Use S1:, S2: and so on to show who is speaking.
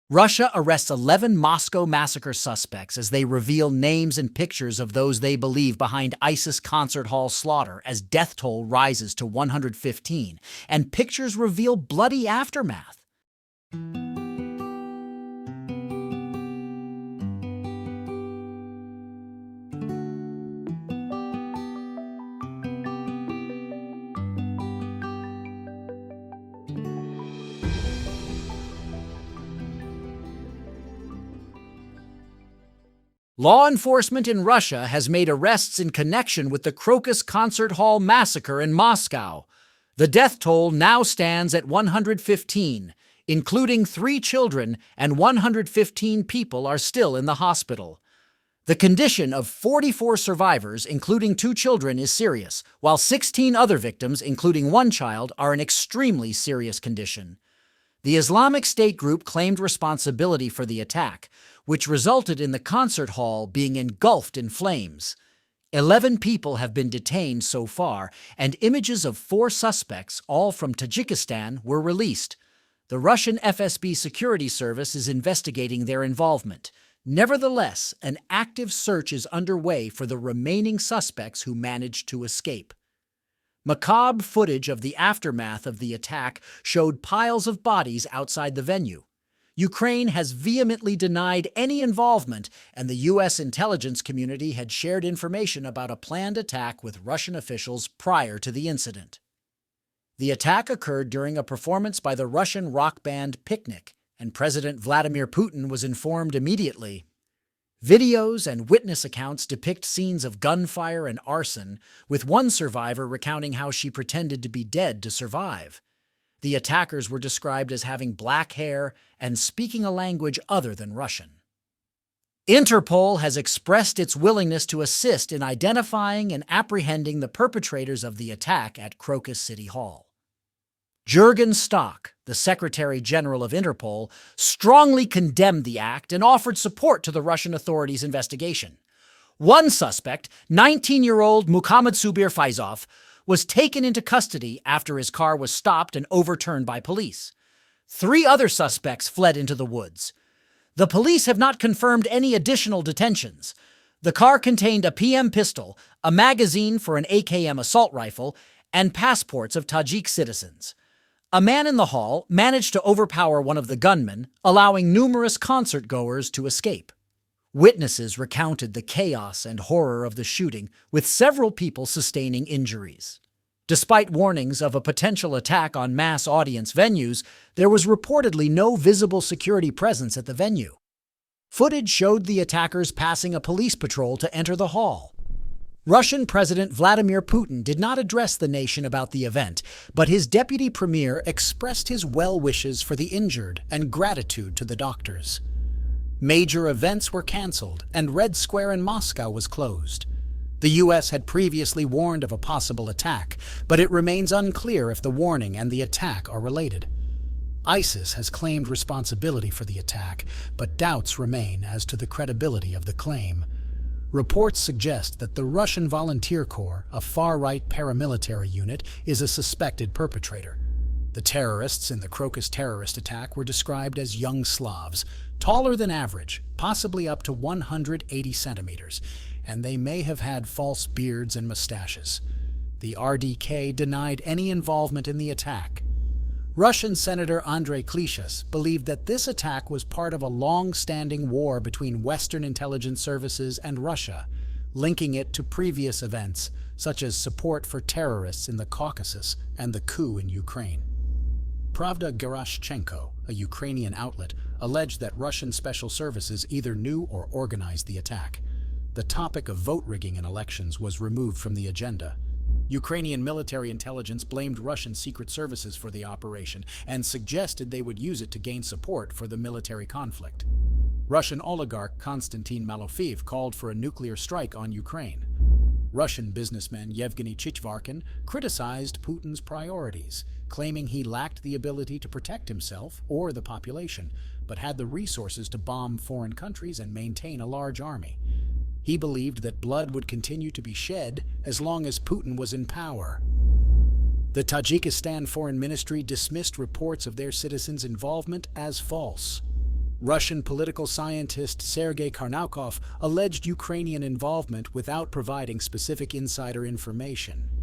S1: Russia arrests 11 Moscow massacre suspects as they reveal names and pictures of those they believe behind ISIS concert hall slaughter as death toll rises to 115, and pictures reveal bloody aftermath. Law enforcement in Russia has made arrests in connection with the Crocus concert hall massacre in Moscow. The death toll now stands at 115, including 3 children, and 115 people are still in the hospital. The condition of 44 survivors, including 2 children, is serious, while 16 other victims, including 1 child, are in extremely serious condition. The Islamic State group claimed responsibility for the attack, which resulted in the concert hall being engulfed in flames. 11 people have been detained so far, and images of 4 suspects, all from Tajikistan, were released. The Russian FSB security service is investigating their involvement. Nevertheless, an active search is underway for the remaining suspects who managed to escape. Macabre footage of the aftermath of the attack showed piles of bodies outside the venue. Ukraine has vehemently denied any involvement, and the U.S. intelligence community had shared information about a planned attack with Russian officials prior to the incident. The attack occurred during a performance by the Russian rock band Picnic, and President Vladimir Putin was informed immediately. Videos and witness accounts depict scenes of gunfire and arson, with one survivor recounting how she pretended to be dead to survive. The attackers were described as having black hair and speaking a language other than Russian. Interpol has expressed its willingness to assist in identifying and apprehending the perpetrators of the attack at Crocus City Hall. Jürgen Stock, the Secretary General of Interpol, strongly condemned the act and offered support to the Russian authorities' investigation. One suspect, 19-year-old Muhammad Subir Faizov, was taken into custody after his car was stopped and overturned by police. 3 other suspects fled into the woods. The police have not confirmed any additional detentions. The car contained a PM pistol, a magazine for an AKM assault rifle, and passports of Tajik citizens. A man in the hall managed to overpower one of the gunmen, allowing numerous concert-goers to escape. Witnesses recounted the chaos and horror of the shooting, with several people sustaining injuries. Despite warnings of a potential attack on mass audience venues, there was reportedly no visible security presence at the venue. Footage showed the attackers passing a police patrol to enter the hall. Russian President Vladimir Putin did not address the nation about the event, but his deputy premier expressed his well wishes for the injured and gratitude to the doctors. Major events were canceled, and Red Square in Moscow was closed. The U.S. had previously warned of a possible attack, but it remains unclear if the warning and the attack are related. ISIS has claimed responsibility for the attack, but doubts remain as to the credibility of the claim. Reports suggest that the Russian Volunteer Corps, a far-right paramilitary unit, is a suspected perpetrator. The terrorists in the Crocus terrorist attack were described as young Slavs, taller than average, possibly up to 180 centimeters, and they may have had false beards and mustaches. The RDK denied any involvement in the attack. Russian Senator Andrei Klishas believed that this attack was part of a long-standing war between Western intelligence services and Russia, linking it to previous events, such as support for terrorists in the Caucasus and the coup in Ukraine. Pravda Gerashchenko, a Ukrainian outlet, alleged that Russian special services either knew or organized the attack. The topic of vote rigging in elections was removed from the agenda. Ukrainian military intelligence blamed Russian secret services for the operation and suggested they would use it to gain support for the military conflict. Russian oligarch Konstantin Malofeev called for a nuclear strike on Ukraine. Russian businessman Yevgeny Chichvarkin criticized Putin's priorities, claiming he lacked the ability to protect himself or the population, but had the resources to bomb foreign countries and maintain a large army. He believed that blood would continue to be shed as long as Putin was in power. The Tajikistan Foreign Ministry dismissed reports of their citizens' involvement as false.
S2: Russian political scientist Sergei Karnaukov alleged Ukrainian involvement without providing specific insider information.